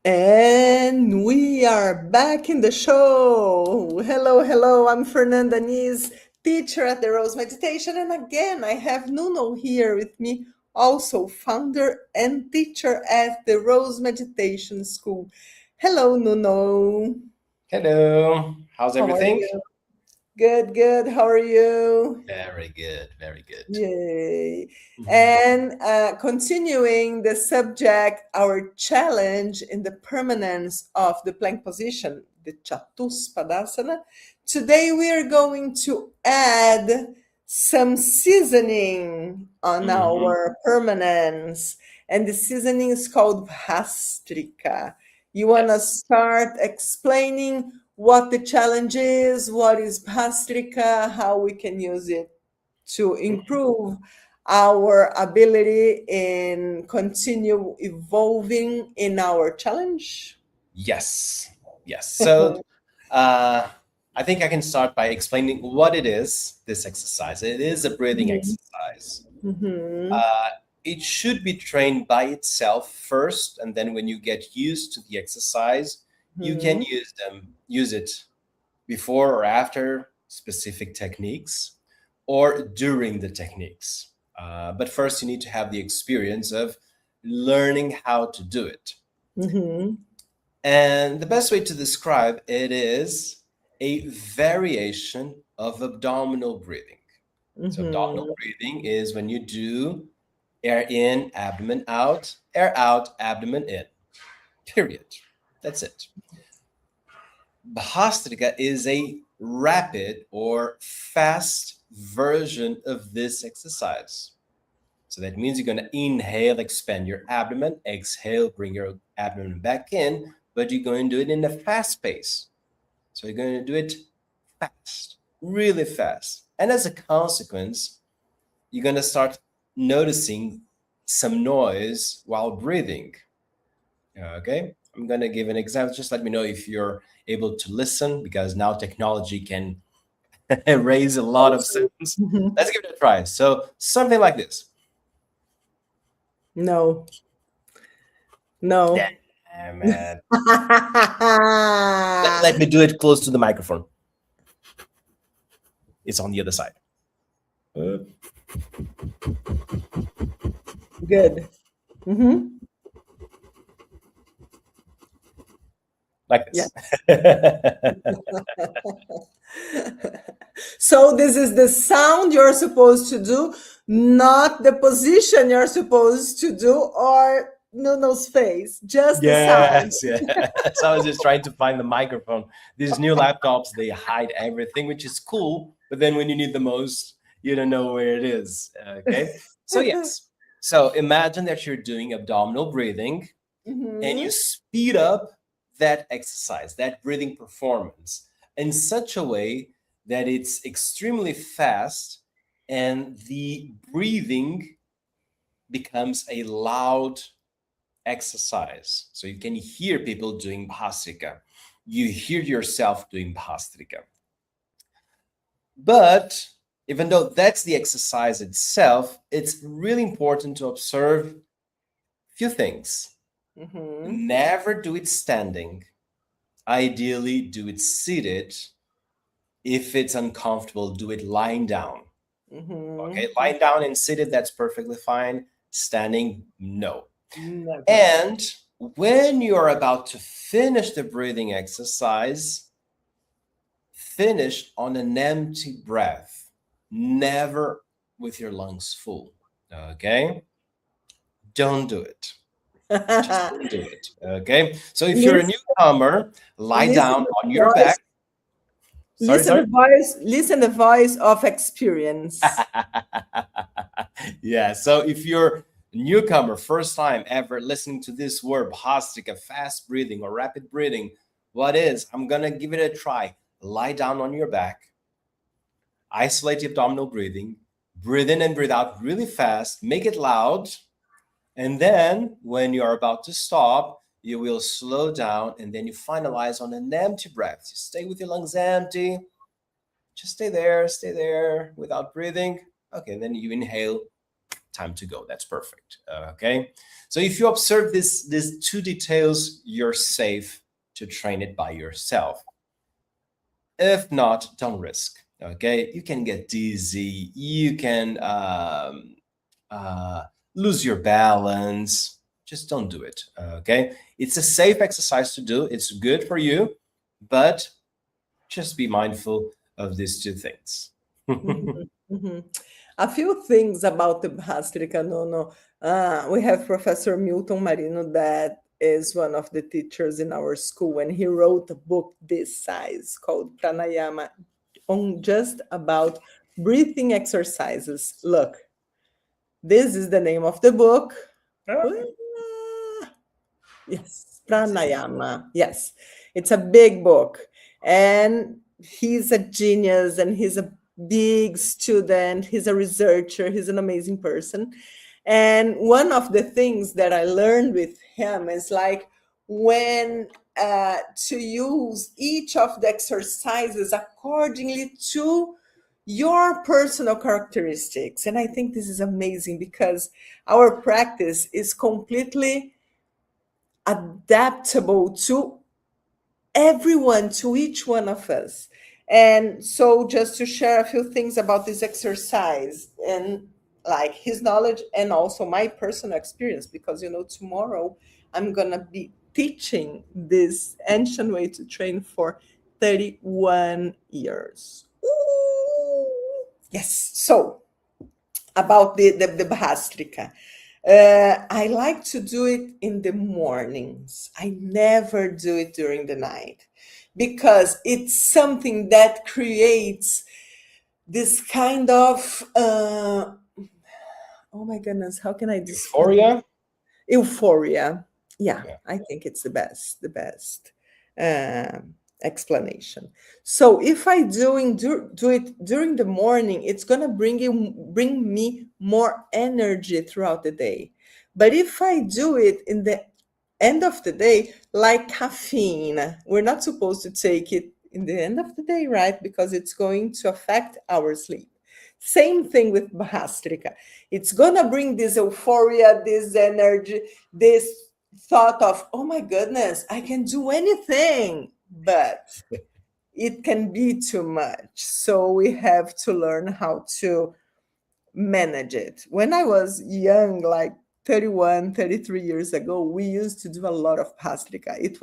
And we are back in the show. Hello, hello. I'm Fernanda Nis, teacher at the Rose Meditation. And again, I have Nuno here with me, also founder and teacher at the Rose Meditation School. Hello, Nuno. Hello, how's How are everything? you? Good, good. How are you? Very good, very good. Yay. Mhm. And continuing the subject, our challenge in the permanence of the plank position, the Chatuspadasana. Today we are going to add some seasoning on Mhm. our permanence. And the seasoning is called Bhastrika. You want to Yes. start explaining what the challenge is, what is Bhastrika, how we can use it to Mhm. improve our ability and continue evolving in our challenge? Yes, yes. So, uh, I think I can start by explaining what it is, this exercise. It is a breathing Mhm. exercise. Mhm. Uh, it should be trained by itself first, and then when you get used to the exercise, you can Mhm. use it before or after specific techniques or during the techniques. But first, you need to have the experience of learning how to do it. Mhm. And the best way to describe it is a variation of abdominal breathing. So, abdominal Mhm. breathing is when you do air in, abdomen out, air out, abdomen in. Period. That's it. Bhastrika is a rapid or fast version of this exercise. So that means you're going to inhale, expand your abdomen, exhale, bring your abdomen back in, but you're going to do it in a fast pace. So you're going to do it fast, really fast. And as a consequence, you're going to start noticing some noise while breathing. Okay, I'm gonna give an example. Just let me know if you're able to listen, because now technology can erase a lot of Also, sounds. mhm. Let's give it a try. So something like this. No, no. Damn it. Let me do it close to the microphone. It's on the other side. Uh, Good. Mhm. like Yeah. this. So this is the sound you're supposed to do, not the position you're supposed to do or Nuno's face, just the sound. Yes, yes. So I was just trying to find the microphone. These new laptops, they hide everything, which is cool. But then when you need the most, you don't know where it is. Okay. So, yes. So imagine that you're doing abdominal breathing and you Mhm. speed up that exercise, that breathing performance in such a way that it's extremely fast and the breathing becomes a loud exercise. So you can hear people doing Bhastrika. You hear yourself doing Bhastrika. But even though that's the exercise itself, it's really important to observe a few things. Mhm. Never do it standing. Ideally, do it seated. If it's uncomfortable, do it lying down. Okay, Mhm. lying down and seated, that's perfectly fine. Standing, no. Never. And when you're about to finish the breathing exercise, finish on an empty breath, never with your lungs full. Okay? Don't do it. Just don't do it. Okay? So if you're a listen, newcomer, lie listen down the on your back. voice. Sorry, Listen sorry. the voice. Listen the voice of experience. Yeah, so if you're a newcomer, first time ever listening to this word, bhastrika, fast breathing or rapid breathing, what is? I'm gonna give it a try. Lie down on your back, isolate the abdominal breathing, breathe in and breathe out really fast, make it loud, and then when you are about to stop, you will slow down and then you finalize on an empty breath. You stay with your lungs empty, just stay there without breathing. Okay, then you inhale time to go. That's perfect. Okay. So if you observe these two details, you're safe to train it by yourself. If not, don't risk. Okay. You can get dizzy. You can lose your balance. Just don't do it. Okay. It's a safe exercise to do. It's good for you, but just be mindful of these two things. Mhm, mhm. A few things about the Bhastrika Nono. We have Professor Milton Marino, that is one of the teachers in our school, and he wrote a book this size called Pranayama, on just about breathing exercises. Look, this is the name of the book. Ah, yes, Pranayama. Yes, it's a big book. And he's a genius and he's a big student. He's a researcher. He's an amazing person. And one of the things that I learned with him is like when to use each of the exercises accordingly to your personal characteristics. And I think this is amazing because our practice is completely adaptable to everyone, to each one of us. And so, just to share a few things about this exercise and like his knowledge and also my personal experience, because tomorrow I'm gonna be teaching this ancient way to train for 31 years. Ooh, yes. So, about the Bhastrika. I like to do it in the mornings. I never do it during the night because it's something that creates this kind of, oh my goodness, how can I describe Euphoria? euphoria? Yeah, Yeah. I think it's the best uh, explanation. So if I do it during the morning, it's gonna bring me more energy throughout the day. But if I do it in the end of the day, like caffeine, we're not supposed to take it in the end of the day, right? Because it's going to affect our sleep. Same thing with Bhastrika. It's gonna bring this euphoria, this energy, this thought of, oh my goodness, I can do anything, but it can be too much. So we have to learn how to manage it. When I was young, like 31, 33 years ago, we used to do a lot of Bhastrika. It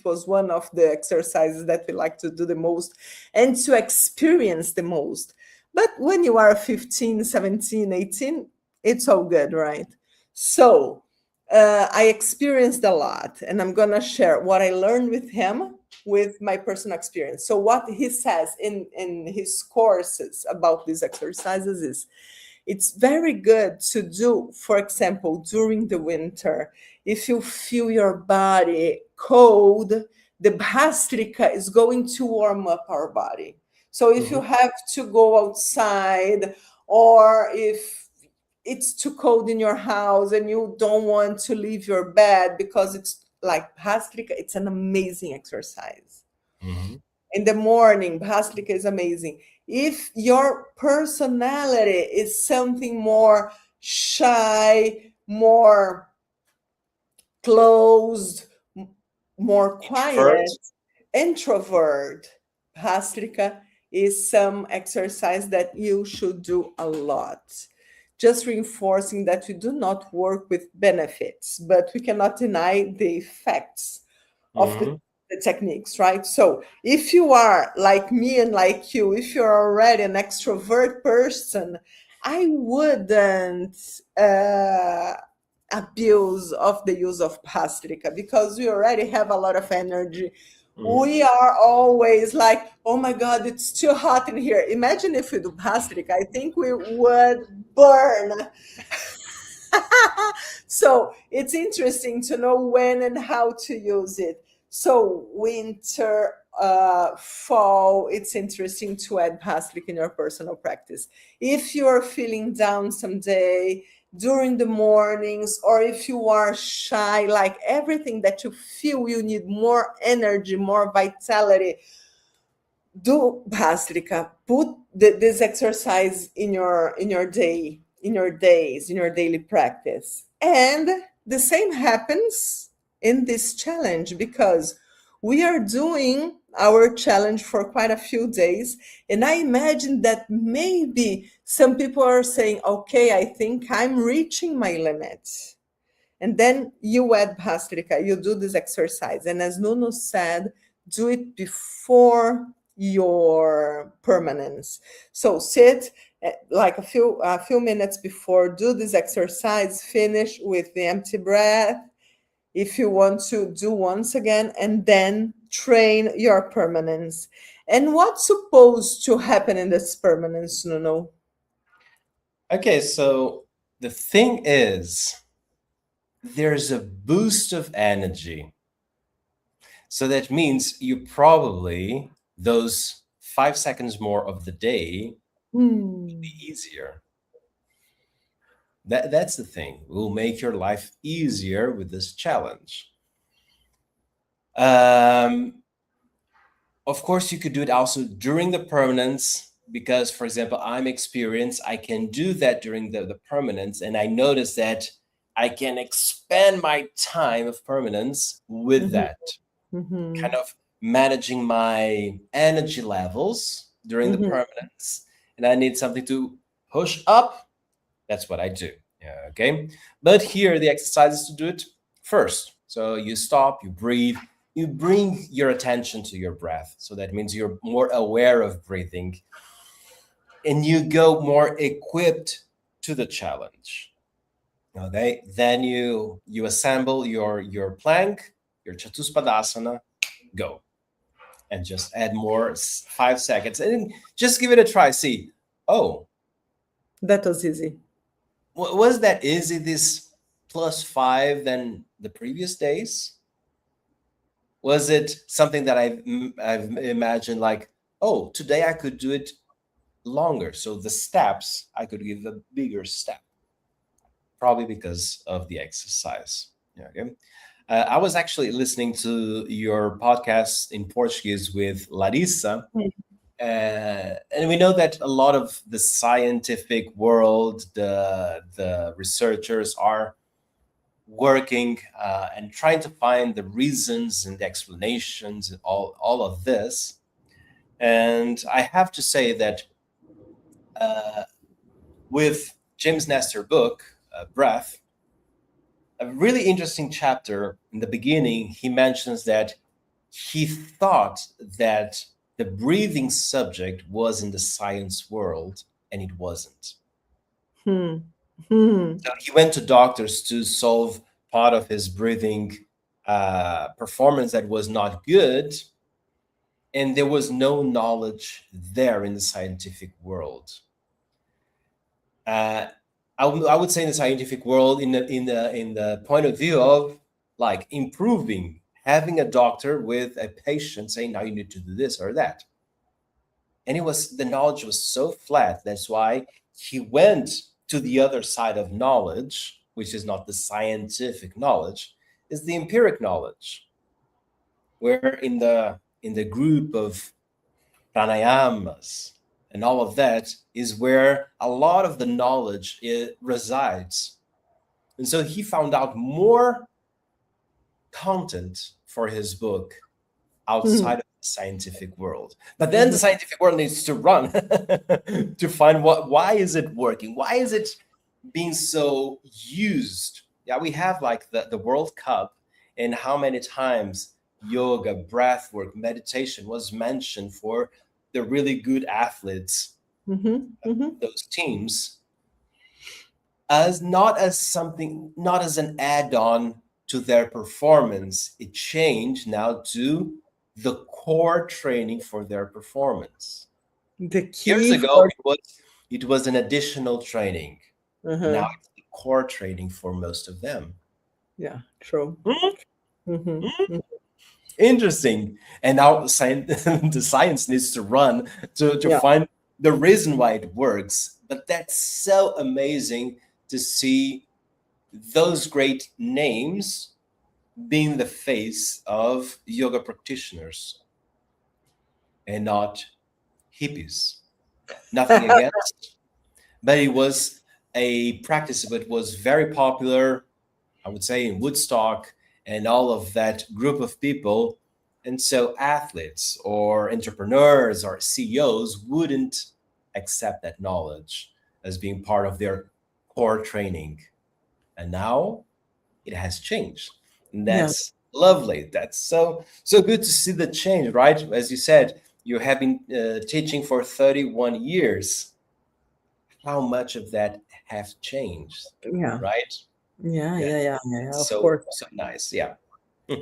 was one of the exercises that we like to do the most and to experience the most. But when you are 15, 17, 18, it's all good, right? So I experienced a lot, and I'm gonna share what I learned with him with my personal experience. So what he says in his courses about these exercises is it's very good to do, for example, during the winter. If you feel your body cold, the Bhastrika is going to warm up our body. So if you Mhm. have to go outside, or if it's too cold in your house and you don't want to leave your bed because it's like Bhastrika, it's an amazing exercise. Mhm. In the morning, Bhastrika is amazing. If your personality is something more shy, more closed, more Introvert? quiet, introvert, Bhastrika is some exercise that you should do a lot. Just reinforcing that we do not work with benefits, but we cannot deny the effects of Mhm. the techniques, right? So if you are like me and like you, if you're already an extrovert person, I wouldn't abuse of the use of Bhastrika because we already have a lot of energy. Mhm. We are always like, oh my God, it's too hot in here. Imagine if we do Bhastrika, I think we would burn. So it's interesting to know when and how to use it. So winter, fall, it's interesting to add Bhastrika in your personal practice. If you're feeling down someday during the mornings, or if you are shy, like everything that you feel you need more energy, more vitality, do Bhastrika. Put this exercise in your day. in your days, in your daily practice. And the same happens in this challenge, because we are doing our challenge for quite a few days. And I imagine that maybe some people are saying, okay, I think I'm reaching my limit. And then you add Bhastrika, you do this exercise. And as Nuno said, do it before your permanence. So sit like a few minutes before, do this exercise, finish with the empty breath. If you want to do once again, and then train your permanence. And what's supposed to happen in this permanence, Nuno? Okay, so the thing is, there's a boost of energy. So that means you probably, those 5 seconds more of the day will be easier. That's the thing. It will make your life easier with this challenge. Of course, you could do it also during the permanence, because, for example, I'm experienced. I can do that during the permanence, and I notice that I can expand my time of permanence with that. Kind of managing my energy levels during the permanence, and I need something to push up. That's what I do. Yeah, okay. But here the exercise is to do it first. So you stop, you breathe, you bring your attention to your breath. So that means you're more aware of breathing, and you go more equipped to the challenge. Okay. Then you assemble your plank, your Chatuspadasana, go. And just add more 5 seconds and just give it a try. See, oh, That was easy. was that easy, this +5 than the previous days? Was it something that I've imagined, like, oh, today I could do it longer, so the steps I could give a bigger step, probably because of the exercise. Yeah, okay. I was actually listening to your podcast in Portuguese with Larissa, and we know that a lot of the scientific world, the researchers are working and trying to find the reasons and the explanations and all of this. And I have to say that with James Nestor book, Breath, a really interesting chapter in the beginning, he mentions that he thought that the breathing subject was in the science world, and it wasn't. So he went to doctors to solve part of his breathing performance that was not good, and there was no knowledge there in the scientific world. I would say in the scientific world, in the point of view of like improving, having a doctor with a patient saying, now you need to do this or that. And the knowledge was so flat. That's why he went to the other side of knowledge, which is not the scientific knowledge, is the empiric knowledge, where in the group of pranayamas and all of that is where a lot of the knowledge resides. And so he found out more content for his book outside of the scientific world. But then the scientific world needs to run to find why is it working? Why is it being so used? Yeah, we have like the World Cup, and how many times yoga, breath work, meditation was mentioned for the really good athletes, those teams, as not as an add-on to their performance. It changed now to the core training for their performance. The key Years ago, for it was an additional training. Now it's the core training for most of them. yeah, true. Interesting. And now the science needs to run to Yeah. find the reason why it works. But that's so amazing to see those great names being the face of yoga practitioners and not hippies. Nothing against, but it was a practice that was very popular, I would say, in Woodstock and all of that group of people. And so athletes or entrepreneurs or CEOs wouldn't accept that knowledge as being part of their core training. And now it has changed. And Yeah. that's lovely. That's so good to see the change, right? As you said, you have been teaching for 31 years. How much of that have changed, Yeah. right? Yeah. Yeah, Yeah. Yeah. Yeah. Of so course. so nice. Yeah.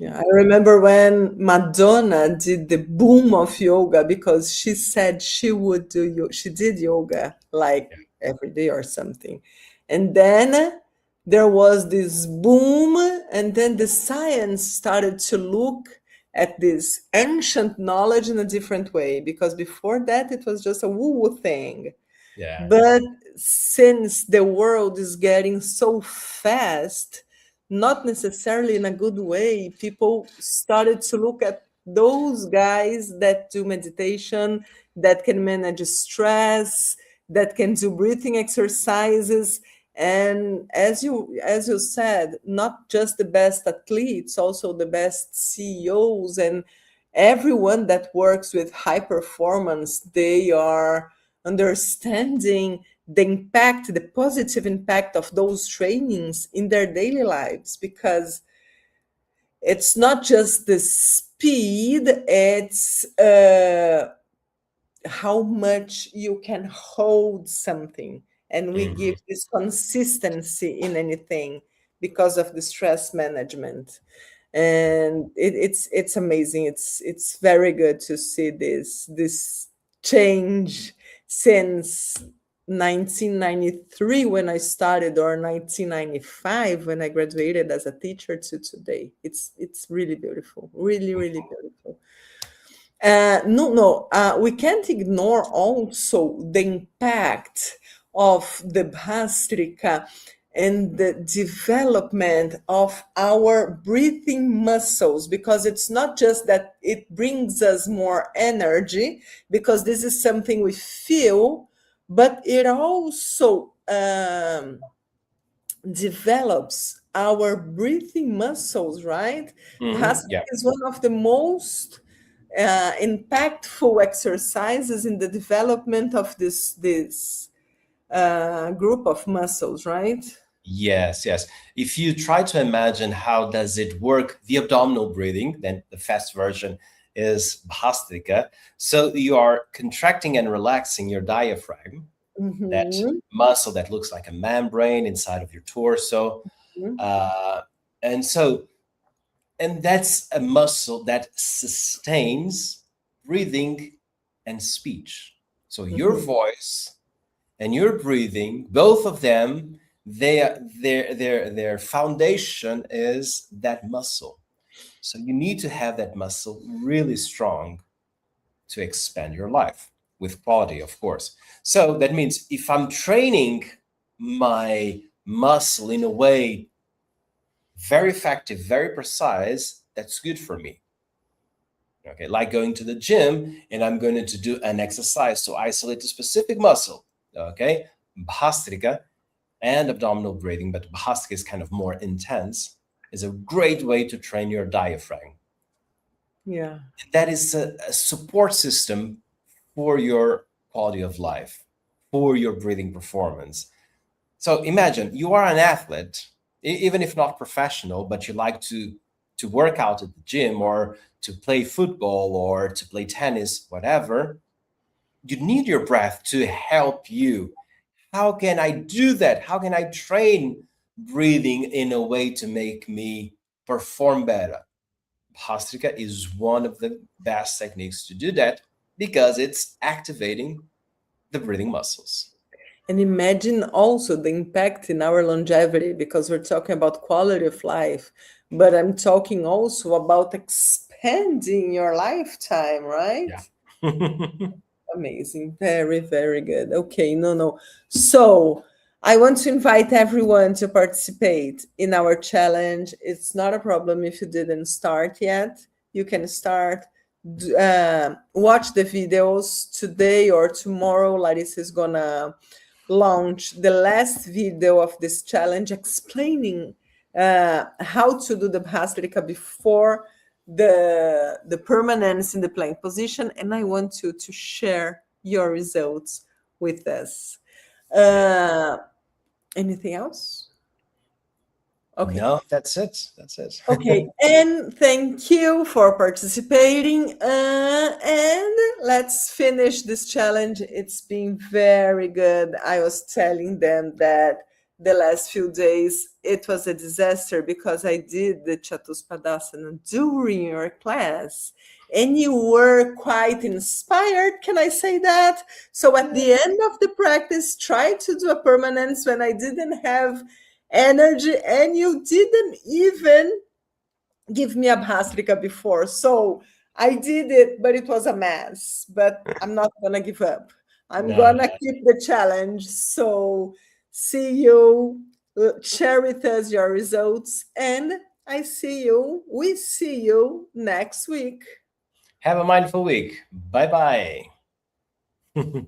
Yeah, I remember when Madonna did the boom of yoga because she said she would do she did yoga like every day or something. And then there was this boom, and then the science started to look at this ancient knowledge in a different way because before that it was just a woo-woo thing. Yeah. But since the world is getting so fast, not necessarily in a good way, people started to look at those guys that do meditation, that can manage stress, that can do breathing exercises. And as you said, not just the best athletes, also the best CEOs and everyone that works with high performance, they are understanding the impact, the positive impact of those trainings in their daily lives, because it's not just the speed, it's how much you can hold something. And we give Mhm. this consistency in anything because of the stress management. And it's amazing. It's very good to see this change since 1993 when I started, or 1995 when I graduated as a teacher, to today. It's really beautiful, really, really beautiful. No, we can't ignore also the impact of the Bhastrika and the development of our breathing muscles, because it's not just that it brings us more energy, because this is something we feel, but it also develops our breathing muscles, right? Bhaskara Yeah. is one of the most impactful exercises in the development of this group of muscles, right? Yes, yes. If you try to imagine how does it work, the abdominal breathing, then the fast version is Bhastrika. So you are contracting and relaxing your diaphragm, that Mhm. muscle that looks like a membrane inside of your torso. Uh, and so, and that's a muscle that sustains breathing and speech. So your Mhm. voice and your breathing, both of them, their foundation is that muscle. So you need to have that muscle really strong to expand your life with quality, of course. So that means if I'm training my muscle in a way very effective, very precise, that's good for me. Okay, like going to the gym and I'm going to do an exercise to isolate a specific muscle. Okay, Bhastrika and abdominal breathing, but Bhastrika is kind of more intense, is a great way to train your diaphragm. Yeah. That is a support system for your quality of life, for your breathing performance. So imagine you are an athlete, even if not professional, but you like to work out at the gym or to play football or to play tennis, whatever. You need your breath to help you. How can I do that? How can I train breathing in a way to make me perform better? Bhastrika is one of the best techniques to do that because it's activating the breathing muscles. And imagine also the impact in our longevity, because we're talking about quality of life, but I'm talking also about expanding your lifetime, right? Yeah. Amazing. Very, very good. Okay, no. So I want to invite everyone to participate in our challenge. It's not a problem if you didn't start yet. You can start. Watch the videos today or tomorrow. Larissa is gonna launch the last video of this challenge explaining how to do the Bhastrika before the permanence in the plank position, and I want you to share your results with us. Anything else? Okay. No, that's it. That's it. Okay, and thank you for participating. And let's finish this challenge. It's been very good. I was telling them that the last few days it was a disaster because I did the Chatuspadasana during your class, and you were quite inspired. Can I say that? So at the end of the practice, try to do a permanence when I didn't have energy, and you didn't even give me a Bhastrika before. So I did it, but it was a mess. But I'm not gonna give up. I'm No, gonna keep the challenge. So see you, share with us your results, and we see you next week. have a mindful week. Bye bye.